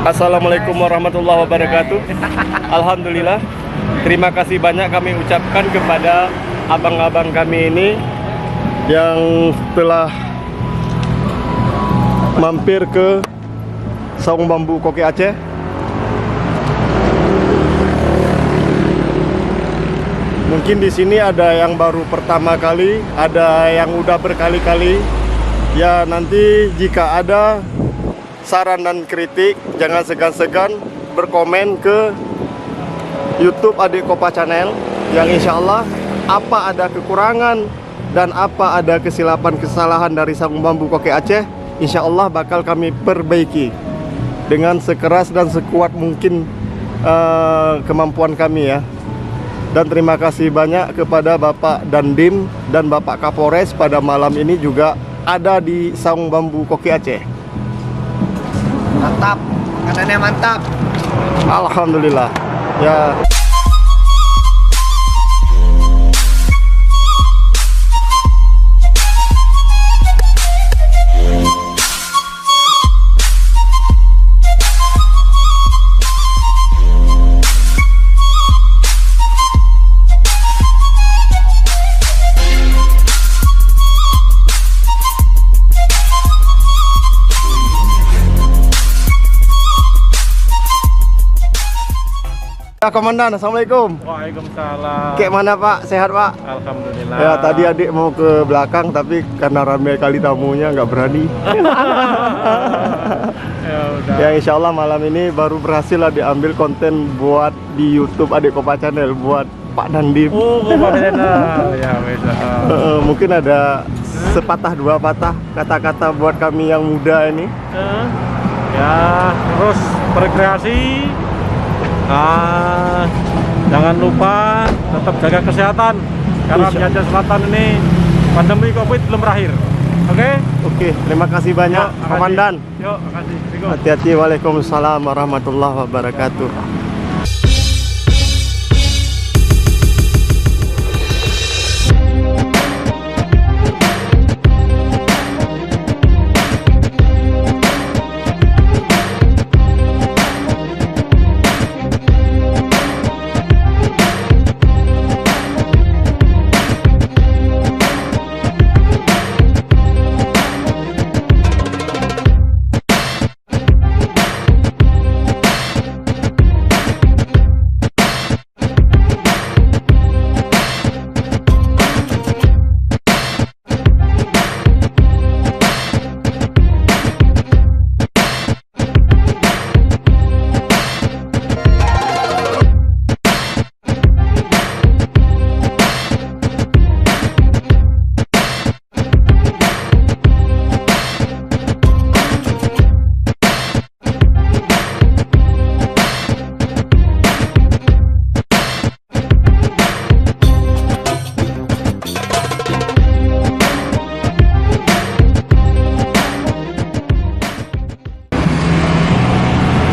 Assalamualaikum warahmatullahi wabarakatuh. Alhamdulillah, terima kasih banyak kami ucapkan kepada abang-abang kami ini yang telah mampir ke Saung Bambu Koke Aceh. Mungkin di sini ada yang baru pertama kali, ada yang udah berkali-kali. Ya, nanti jika ada saran dan kritik, jangan segan-segan berkomen ke YouTube Adik Kopa Channel, yang insya Allah apa ada kekurangan dan apa ada kesalahan dari Saung Bambu Koke Aceh, insya Allah bakal kami perbaiki dengan sekeras dan sekuat mungkin kemampuan kami ya. Dan terima kasih banyak kepada Bapak Dandim dan Bapak Kapolres pada malam ini juga ada di Saung Bambu Koke Aceh. Mantap, makanannya mantap. Alhamdulillah. Ya. Ya, Komandan, Assalamualaikum. Waalaikumsalam. Kayak mana Pak? Sehat Pak? Alhamdulillah. Ya, tadi adik mau ke belakang tapi karena ramai kali tamunya nggak berani. Ya udah. Ya, insya Allah malam ini baru berhasil lah diambil konten buat di YouTube Adik Kopa Channel buat Pak Dandim. Oh, Pak Channel. Ya, beda. Mungkin ada sepatah dua patah kata-kata buat kami yang muda ini. Ya, terus berkreasi. Jangan lupa tetap jaga kesehatan karena di Aceh Selatan ini pandemi Covid belum berakhir. Oke? Oke, terima kasih banyak Komandan. Yuk, makasih. Hati-hati. Waalaikumsalam warahmatullahi wabarakatuh.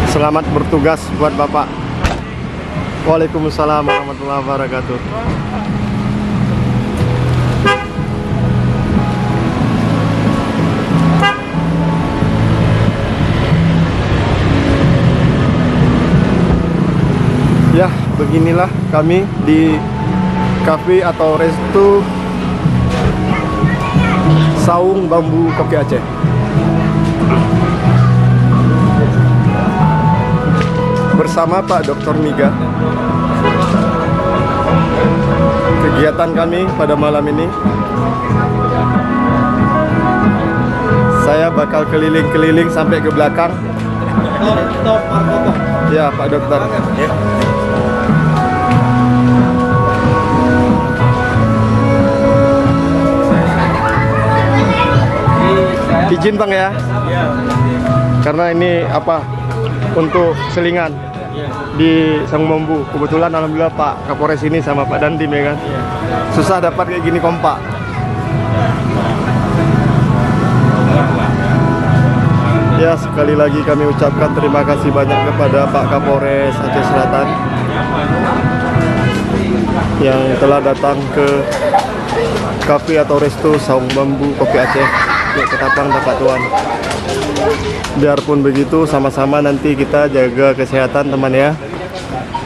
Selamat bertugas buat Bapak. Waalaikumsalam warahmatullahi wabarakatuh. Ya, beginilah kami di kafe atau resto Saung Bambu Koke Aceh. Bersama Pak Dr. Miga. Kegiatan kami pada malam ini, saya bakal keliling-keliling sampai ke belakang. Ya, Pak Dokter. Izin Bang ya. Karena ini apa? Untuk selingan di Saung Bambu. Kebetulan alhamdulillah Pak Kapolres ini sama Pak Dandim ya kan. Susah dapat kayak gini kompak. Ya, sekali lagi kami ucapkan terima kasih banyak kepada Pak Kapolres Aceh Selatan yang telah datang ke kafe atau resto Saung Bambu Koke Aceh untuk ketapang tapak tuan. Biarpun begitu, sama-sama nanti kita jaga kesehatan teman ya.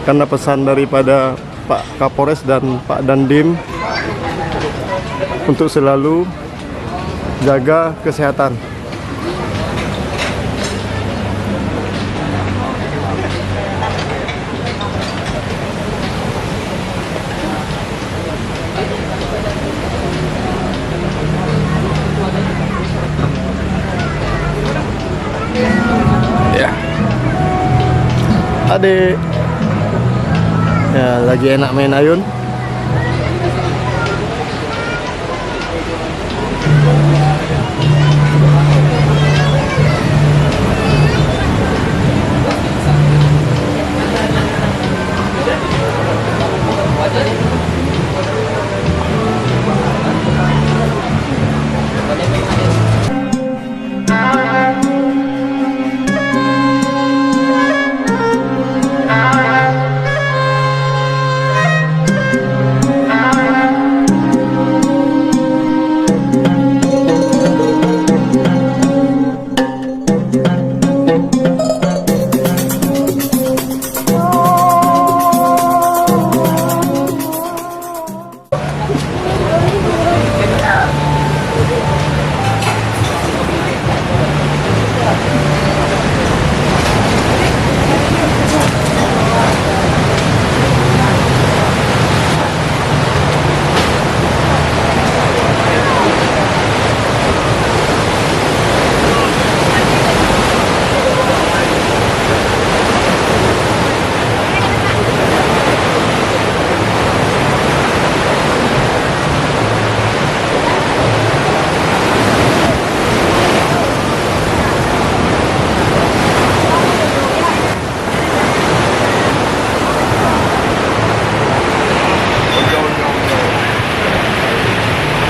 Karena pesan daripada Pak Kapolres dan Pak Dandim untuk selalu jaga kesehatan. Ya. Adik. Ya, lagi enak main ayun.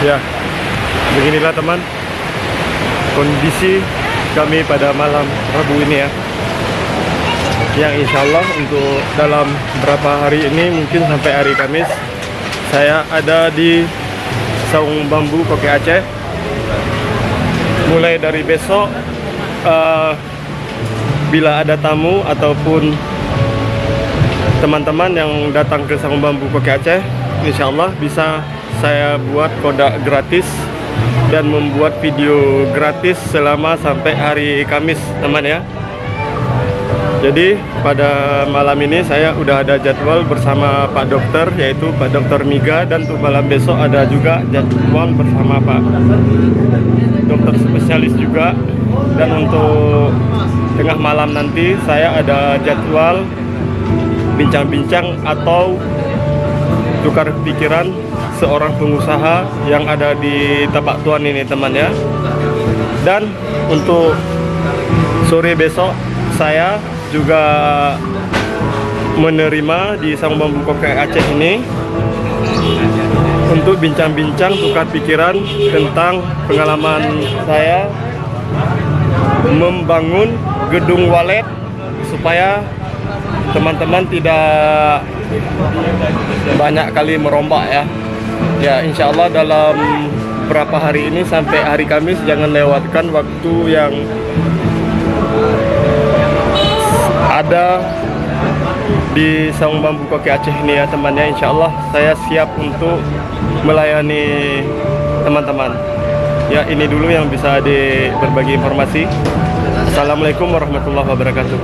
Ya, beginilah teman kondisi kami pada malam Rabu ini ya. Yang insya Allah untuk dalam beberapa hari ini, mungkin sampai hari Kamis, saya ada di Saung Bambu Koke Aceh. Mulai dari besok, bila ada tamu ataupun teman-teman yang datang ke Saung Bambu Koke Aceh, insya Allah bisa saya buat kodak gratis dan membuat video gratis selama sampai hari Kamis teman ya. Jadi pada malam ini saya udah ada jadwal bersama Pak Dokter, yaitu Pak Dokter Miga, dan untuk malam besok ada juga jadwal bersama Pak Dokter spesialis juga. Dan untuk tengah malam nanti saya ada jadwal bincang-bincang atau tukar pikiran seorang pengusaha yang ada di Tapak Tuan ini teman ya. Dan untuk sore besok saya juga menerima di Saung Bambu Koke Aceh ini untuk bincang-bincang tukar pikiran tentang pengalaman saya membangun gedung walet supaya teman-teman tidak banyak kali merombak ya. Ya, insya Allah dalam beberapa hari ini sampai hari Kamis jangan lewatkan waktu yang ada di Saung Bambu Koke Aceh ini ya temannya. Insya Allah saya siap untuk melayani teman-teman. Ya, ini dulu yang bisa berbagi informasi. Assalamualaikum warahmatullahi wabarakatuh.